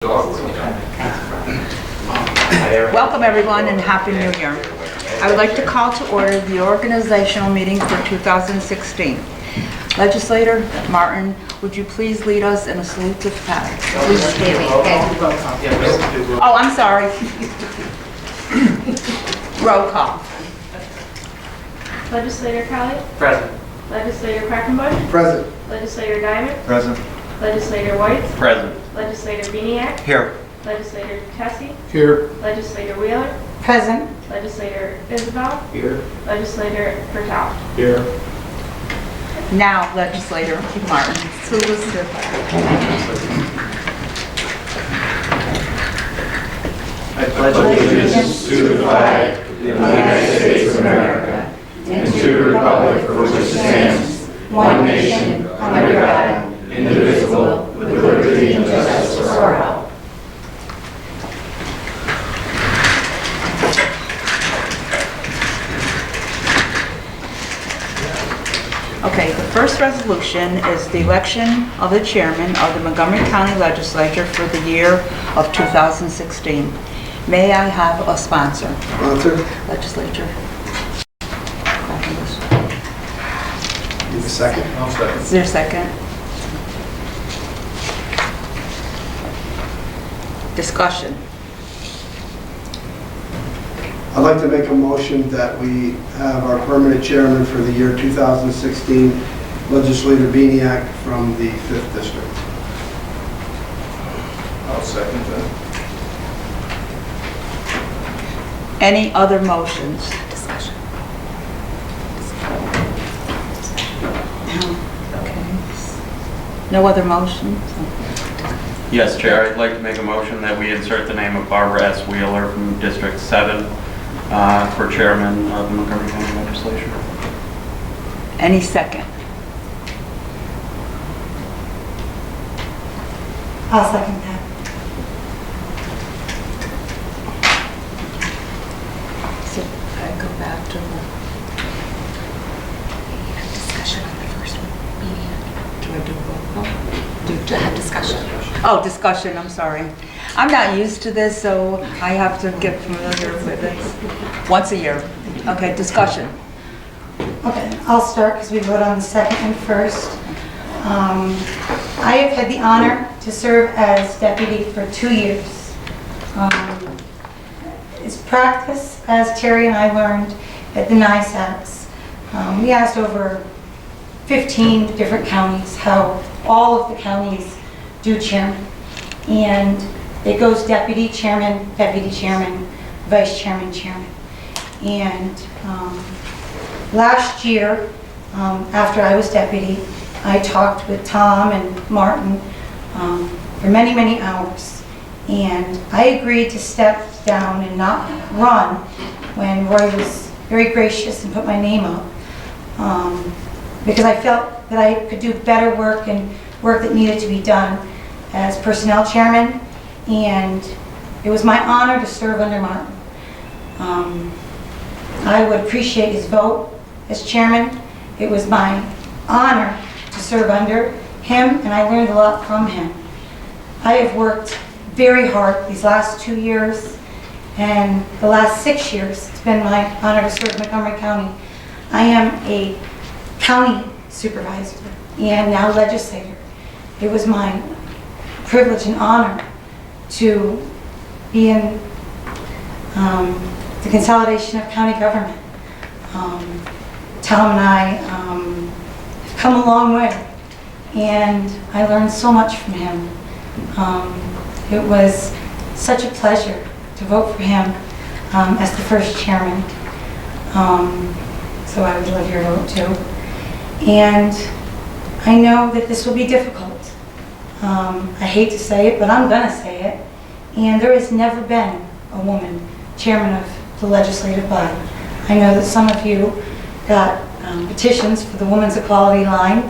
Welcome everyone and Happy New Year. I would like to call to order the organizational meeting for 2016. Legislator Martin, would you please lead us in a salute to the flag? Oh, I'm sorry. Roll call. Legislator Kelly? Present. Legislator Quackenbush? Present. Legislator Diamond? Present. Legislator White? Present. Legislator Beniak? Here. Legislator Tessie? Here. Legislator Wheeler? Present. Legislator Isabel? Here. Legislator Bertal? Here. Now, Legislator Martin, salute to the flag. I pledge allegiance to the flag of the United States of America and to the republic for which it stands, one nation, under God, indivisible, with liberty and justice for all. Okay, the first resolution is the election of the chairman of the Montgomery County Legislature for the year of 2016. May I have a sponsor? Sponsor. Legislature. Need a second? I'll second. Is there a second? Discussion. I'd like to make a motion that we have our permanent chairman for the year 2016, Legislator Beniak from the 5th District. I'll second that. Any other motions? Discussion. Okay. No other motions? Yes, Chair, I'd like to make a motion that we insert the name of Barbara S. Wheeler from District 7 for chairman of the Montgomery County Legislature. Any second? I'll second that. So I go back to the... We have discussion on the first meeting. Do I do a roll call? To have discussion. Oh, discussion, I'm sorry. I'm not used to this, so I have to get familiar with it once a year. Okay, discussion. Okay, I'll start because we vote on the second and first. I have had the honor to serve as deputy for 2 years. It's practice, as Terry and I learned at the NISACs. We asked over 15 different counties how all of the counties do chairman. And it goes deputy chairman, vice chairman, chairman. And last year, after I was deputy, I talked with Tom and Martin for many, many hours. And I agreed to step down and not run when Roy was very gracious and put my name up. Because I felt that I could do better work and work that needed to be done as personnel chairman, and it was my honor to serve under Martin. I would appreciate his vote as chairman. It was my honor to serve under him, and I learned a lot from him. I have worked very hard these last 2 years, and the last 6 years, it's been my honor to serve Montgomery County. I am a county supervisor and now legislator. It was my privilege and honor to be in the consolidation of county government. Tom and I have come a long way, and I learned so much from him. It was such a pleasure to vote for him as the first chairman. So I would love your vote too. And I know that this will be difficult. I hate to say it, but I'm gonna say it. And there has never been a woman chairman of the legislative body. I know that some of you got petitions for the Women's Equality Line.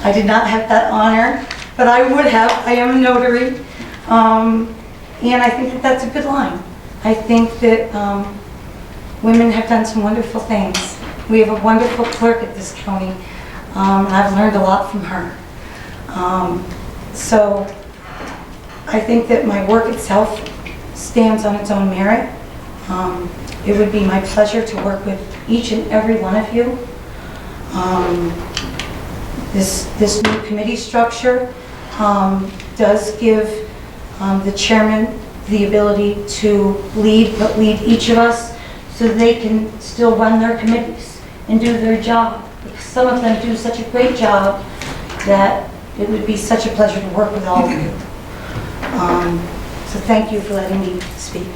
I did not have that honor, but I would have. I am a notary. And I think that that's a good line. I think that women have done some wonderful things. We have a wonderful clerk at this county, and I've learned a lot from her. So I think that my work itself stands on its own merit. It would be my pleasure to work with each and every one of you. This new committee structure does give the chairman the ability to lead, but lead each of us so they can still run their committees and do their job. Because some of them do such a great job that it would be such a pleasure to work with all of you. So thank you for letting me speak.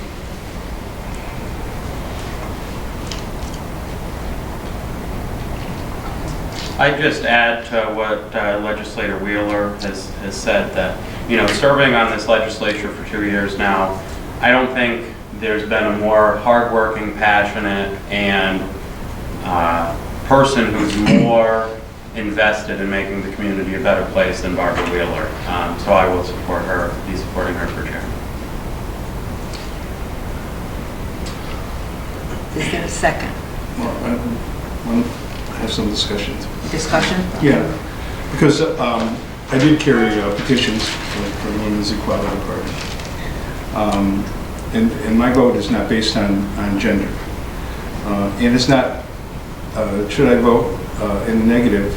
I'd just add to what Legislator Wheeler has said, that, you know, serving on this legislature for 2 years now, I don't think there's been a more hardworking, passionate, and person who's more invested in making the community a better place than Barbara Wheeler. So I will support her, be supporting her for chair. Is there a second? I have some discussion. Discussion? Yeah, because I did carry petitions for the Women's Equality Party. And my vote is not based on gender. And it's not, should I vote in the negative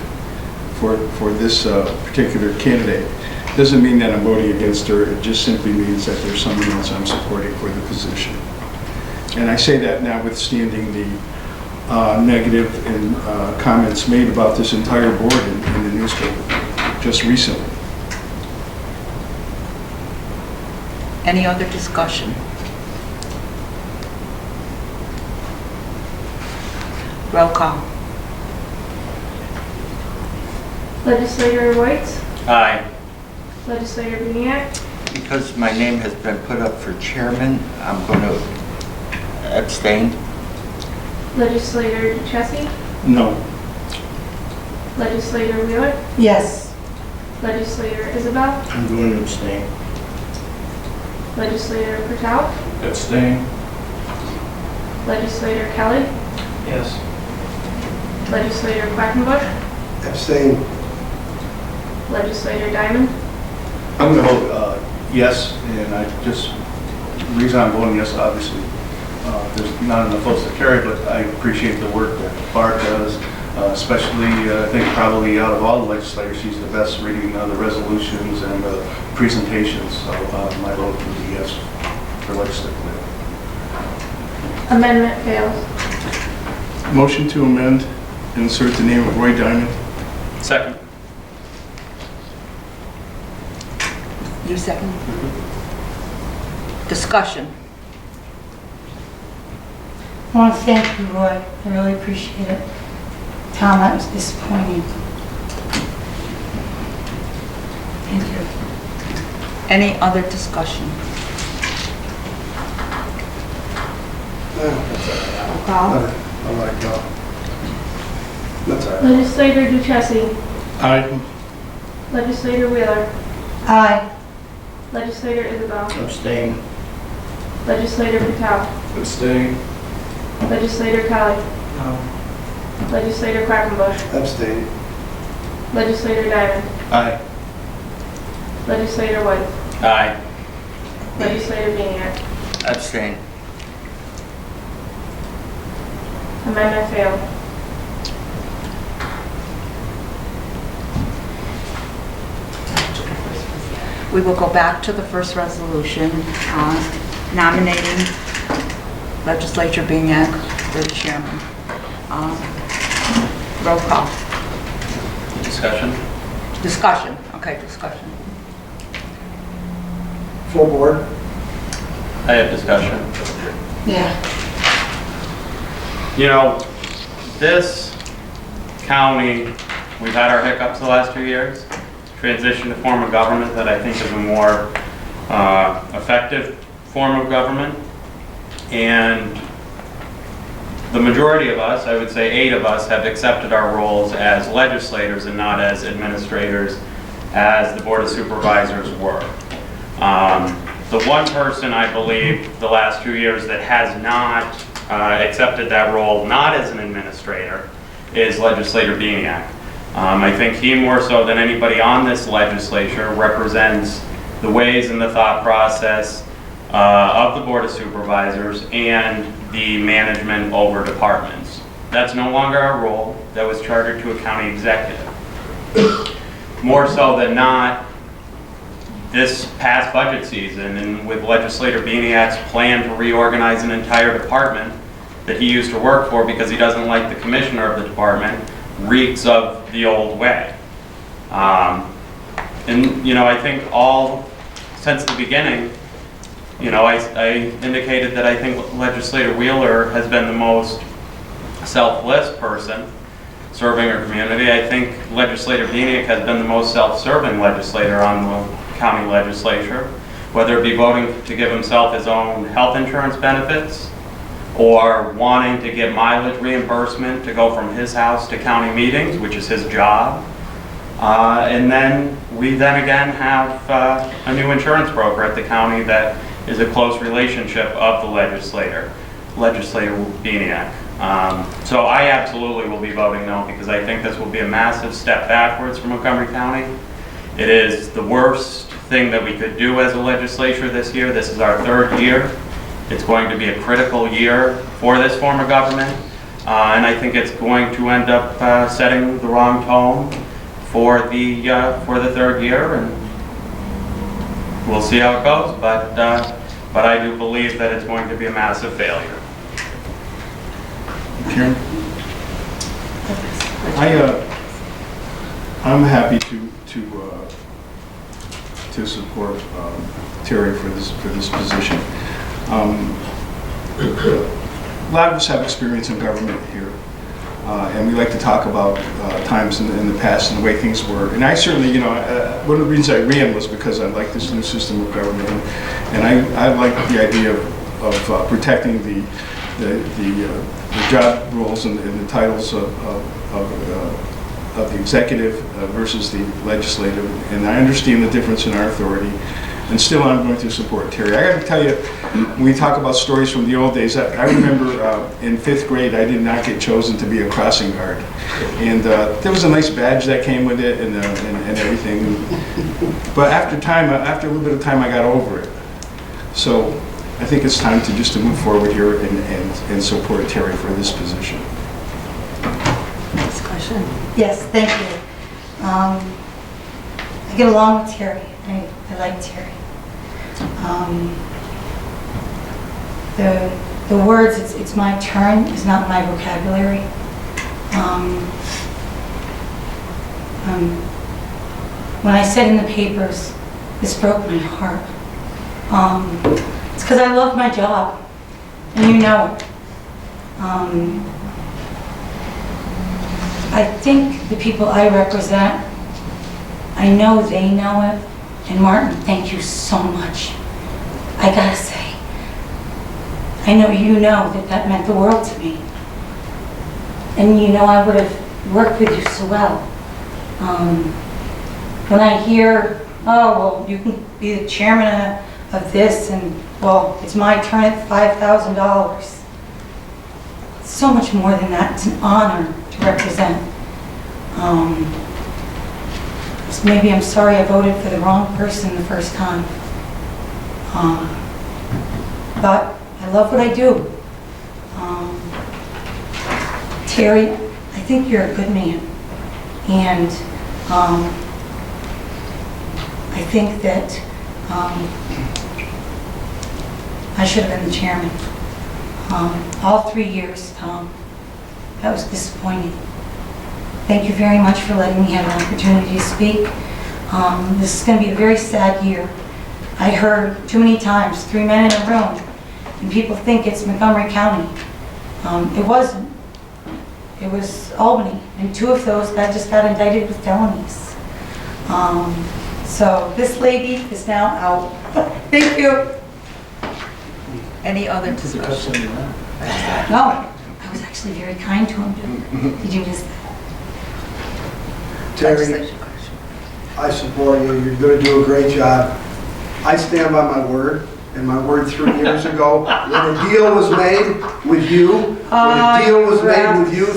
for this particular candidate, doesn't mean that I'm voting against her. It just simply means that there's someone else I'm supporting for the position. And I say that notwithstanding the negative and comments made about this entire board in the newspaper just recently. Any other discussion? Roll call. Legislator White, Aye. Legislator Beniak, Because my name has been put up for chairman, I'm going to abstain. Legislator Duchessis, No. Legislator Wheeler, Yes. Legislator Isabel, I'm going to abstain. Legislator Pertal, Abstain. Legislator Kelly, Yes. Legislator Quackenbush, Abstain. Legislator Diamond, I'm going to vote yes, and the reason I'm voting yes, obviously, there's not enough votes to carry, but I appreciate the work that Barb does, especially, I think probably out of all the legislators, she's the best reading the resolutions and the presentations, so my vote would be yes for legislative. amendment fails. Motion to amend, insert the name of Roy Diamond. Second. You second? Discussion. I want to thank you, Roy. I really appreciate it. Tom, that was disappointing. Thank you. Any other discussion? Roll call. I'll let it go. That's all right. Legislator Duchessis, Aye. Legislator Wheeler, Aye. Legislator Isabel, Abstain. Legislator Patel, Abstain. Legislator Kelly, No. Legislator Quackenbush, Abstain. Legislator Diamond, Aye. Legislator White, Aye. Legislator Beniak, Abstain. amendment failed. We will go back to the first resolution, nominating Legislature Beniak for the chairman. Roll call. Discussion? Discussion. Okay, discussion. Full board? I have discussion. Yeah. You know, this county, we've had our hiccups the last 2 years. Transition to form of government that I think is a more effective form of government. And the majority of us, I would say 8 of us, have accepted our roles as legislators and not as administrators, as the Board of Supervisors were. The one person, I believe, the last 2 years that has not accepted that role, not as an administrator, is Legislator Beniak. I think he, more so than anybody on this legislature, represents the ways and the thought process of the Board of Supervisors and the management over departments. That's no longer our role. That was chartered to a county executive. More so than not, this past budget season, and with Legislator Beniak's plan to reorganize an entire department that he used to work for because he doesn't like the commissioner of the department, reeks of the old way. And, you know, I think since the beginning, you know, I indicated that I think Legislator Wheeler has been the most selfless person serving our community. I think Legislator Beniak has been the most self-serving legislator on the county legislature, whether it be voting to give himself his own health insurance benefits or wanting to get mileage reimbursement to go from his house to county meetings, which is his job. And then we then again have a new insurance broker at the county that is a close relationship of the Legislator Beniak. So I absolutely will be voting no, because I think this will be a massive step backwards for Montgomery County. It is the worst thing that we could do as a legislature this year. This is our third year. It's going to be a critical year for this form of government. And I think it's going to end up setting the wrong tone for the third year, and we'll see how it goes. But I do believe that it's going to be a massive failure. Karen? I'm happy to support Terry for this position. A lot of us have experience in government here, and we like to talk about times in the past and the way things were. And I certainly, you know, one of the reasons I ran was because I like this new system of government, and I like the idea of protecting the job roles and the titles of the executive versus the legislative, and I understand the difference in our authority, and still I'm going to support Terry. I got to tell you, when we talk about stories from the old days, I remember in 5th grade I did not get chosen to be a crossing guard, and there was a nice badge that came with it and everything, but after a little bit of time I got over it. So I think it's time to move forward here and support Terry for this position. Discussion. Yes, thank you. I get along with Terry. I like Terry. The words, it's my turn, is not my vocabulary. When I said in the papers, this broke my heart. It's because I love my job, and you know it. I think the people I represent, I know they know it. And Martin, thank you so much. I gotta say, I know you know that meant the world to me. And you know I would have worked with you so well. When I hear, oh, well, you can be the chairman of this, and, well, it's my turn at $5,000. It's so much more than that. It's an honor to represent. So maybe I'm sorry I voted for the wrong person the first time. But I love what I do. Terry, I think you're a good man. And I think that I should have been the chairman. All 3 years, Tom. That was disappointing. Thank you very much for letting me have an opportunity to speak. This is going to be a very sad year. I heard too many times, 3 men in a room, and people think it's Montgomery County. It wasn't. It was Albany, and 2 of those that just got indicted with felonies. So this lady is now out. Thank you. Any other discussion? No, I was actually very kind to him. Did you miss that? Terry, I support you. You're going to do a great job. I stand by my word, and my word 3 years ago, when a deal was made with you,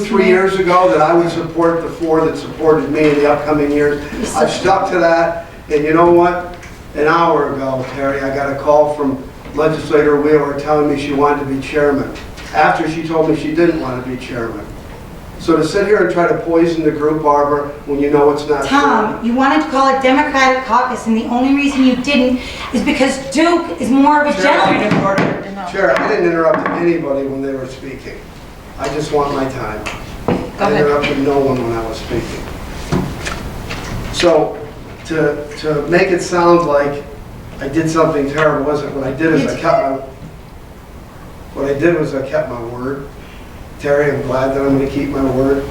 3 years ago, that I would support the 4 that supported me in the upcoming years. I've stuck to that, and you know what? an hour ago, Terry, I got a call from Legislator Wheeler telling me she wanted to be chairman, after she told me she didn't want to be chairman. So to sit here and try to poison the group, Barbara, when you know it's not true. Tom, you wanted to call it Democratic caucus, and the only reason you didn't is because Duke is more of a gentleman. Chair, I didn't interrupt anybody when they were speaking. I just want my time. Go I ahead. interrupted no one when I was speaking. So, to make it sound like I did something terrible, wasn't. What I did is I kept my word. Terry, I'm glad that I'm going to keep my word.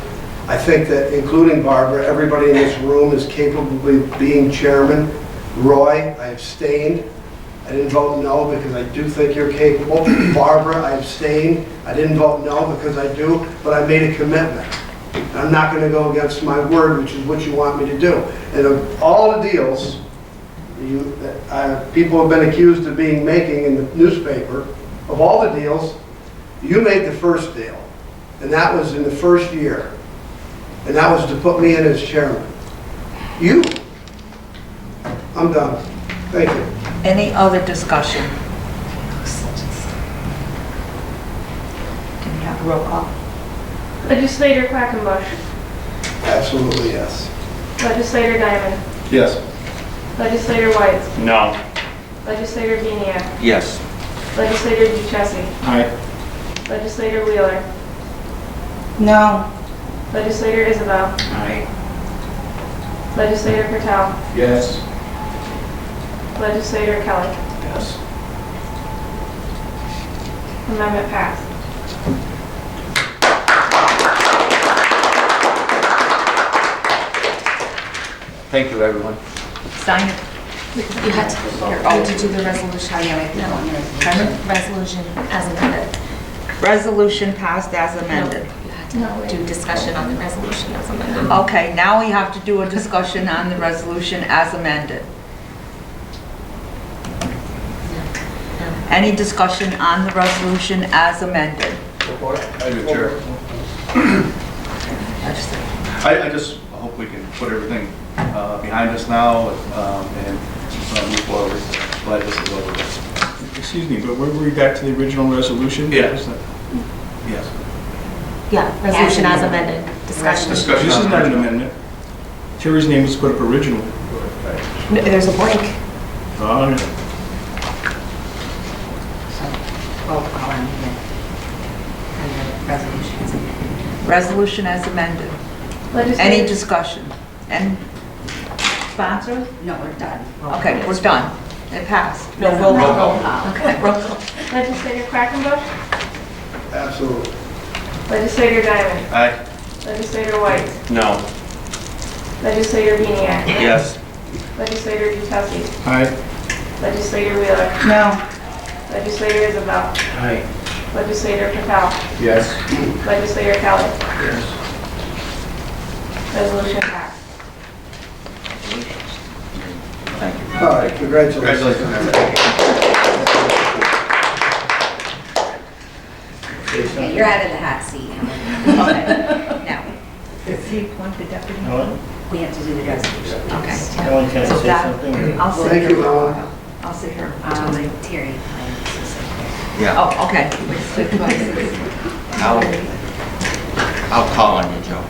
I think that, including Barbara, everybody in this room is capable of being chairman. Roy, I abstained. I didn't vote no because I do think you're capable. Barbara, I abstained. I didn't vote no because I do, but I made a commitment. I'm not going to go against my word, which is what you want me to do. And of all the deals people have been accused of making in the newspaper, of all the deals, you made the first deal. And that was in the first year. And that was to put me in as chairman. I'm done. Thank you. Any other discussion? Can we have a roll call? Legislator Quackenbush. Absolutely, yes. Legislator Diamond. Yes. Legislator White. No. Legislator Beniak. Yes. Legislator Duchessis. Aye. Legislator Wheeler. No. Legislator Isabel. Aye. Legislator Patel. Yes. Legislator Kelly. Yes. Amendment passed. Thank you, everyone. Sign it. You had to do the resolution. No. Resolution as amended. Resolution passed as amended. You had to do discussion on the resolution as amended. Okay, now we have to do a discussion on the resolution as amended. Any discussion on the resolution as amended? I do, Chair. I just hope we can put everything behind us now and move forward. Glad this is over with. Excuse me, but where were we back to the original resolution? Yes. Yes. Yeah, resolution as amended. Discussion. Discussion. This is not an amendment. Terry's name was put up original. No, there's a blank. Oh, yeah. Roll call on the resolution as amended. Any discussion? And sponsor? No, we're done. Okay, we're done. It passed. No, roll call. Okay, roll call. Legislator Quackenbush. Absolutely. Legislator Diamond. Aye. Legislator White. No. Legislator Beniak. Yes. Legislator Duchessis. Aye. Legislator Wheeler. No. Legislator Isabel. Aye. Legislator Patel. Yes. Legislator Kelly. Yes. Resolution passed. All right, congratulations. Okay, you're out of the hot seat. Okay. Now, does he appoint the deputy? We have to do the resolution. Okay. Ellen, can I So say that- something? I'll sit Thank here you, for a Ellen. while. I'll sit here until they... Terry, I'm so sorry. Yeah. Oh, okay. I'll call on you, Joe.